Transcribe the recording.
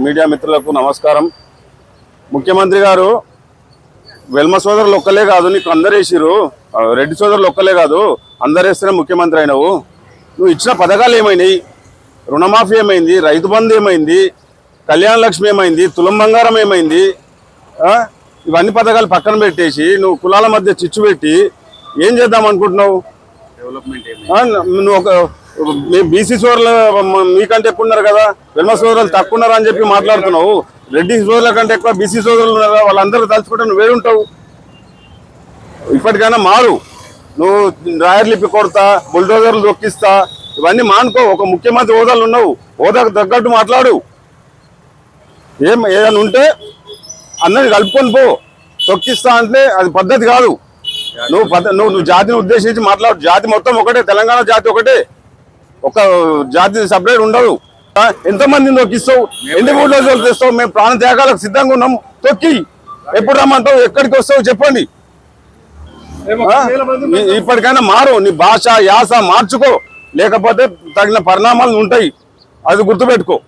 Media మిత్రులకు నమస్కారం. ముఖ్యమంత్రి గారు వెల్మ సోదరులు ఒక్కలే కాదు, నీకు అందరు వేసిరు. రెడ్డి సోదరులు ఒక్కలే కాదు, అందరు వేస్తేనే ముఖ్యమంత్రి అయినావు. నువ్వు ఇచ్చిన పథకాలు ఏమైనాయి? రుణమాఫీ ఏమైంది? రైతు బంధు ఏమైంది? కళ్యాణ లక్ష్మి ఏమైంది? తులం బంగారం ఏమైంది? ఇవన్నీ పథకాలు పక్కన పెట్టేసి నువ్వు కులాల మధ్య చిచ్చు పెట్టి ఏం చేద్దాం అనుకుంటున్నావు? నువ్వు ఒక బీసీ సోదరులు మీకంటే ఎక్కువ ఉన్నారు కదా, వెల్మ సోదరులు తక్కువ ఉన్నారు అని చెప్పి మాట్లాడుతున్నావు. రెడ్డి సోదరుల కంటే ఎక్కువ బీసీ సోదరులు ఉన్నారు, వాళ్ళందరూ తలుచుకుంటే నువ్వు వేరుంటావు. ఇప్పటికైనా మారు. నువ్వు రాయర్లు ఇప్పి కొడతా, బుల్డోజర్లు దొక్కిస్తా, ఇవన్నీ మానుకో. ఒక ముఖ్యమంత్రి హోదాలు ఉన్నావు, హోదాకు తగ్గట్టు మాట్లాడు. ఏదైనా ఉంటే అందరిని కలుపుకొని పో. తొక్కిస్తా అంటే అది పద్ధతి కాదు. నువ్వు జాతిని ఉద్దేశించి మాట్లాడు. జాతి మొత్తం ఒకటే, తెలంగాణ జాతి ఒకటే, ఒక జాతి సపరేట్ ఉండదు. ఎంతమందిని తొక్కిస్తావు? ఎన్ని బుల్డోజర్లు తెస్తావు? మేము ప్రాణ త్యాగాలకు సిద్ధంగా ఉన్నాం. తొక్కి ఎప్పుడు రమ్మంటావు? ఎక్కడికి వస్తావు చెప్పండి. ఇప్పటికైనా మారు. నీ భాష యాస మార్చుకో, లేకపోతే తగిన పరిణామాలు ఉంటాయి. అది గుర్తుపెట్టుకో.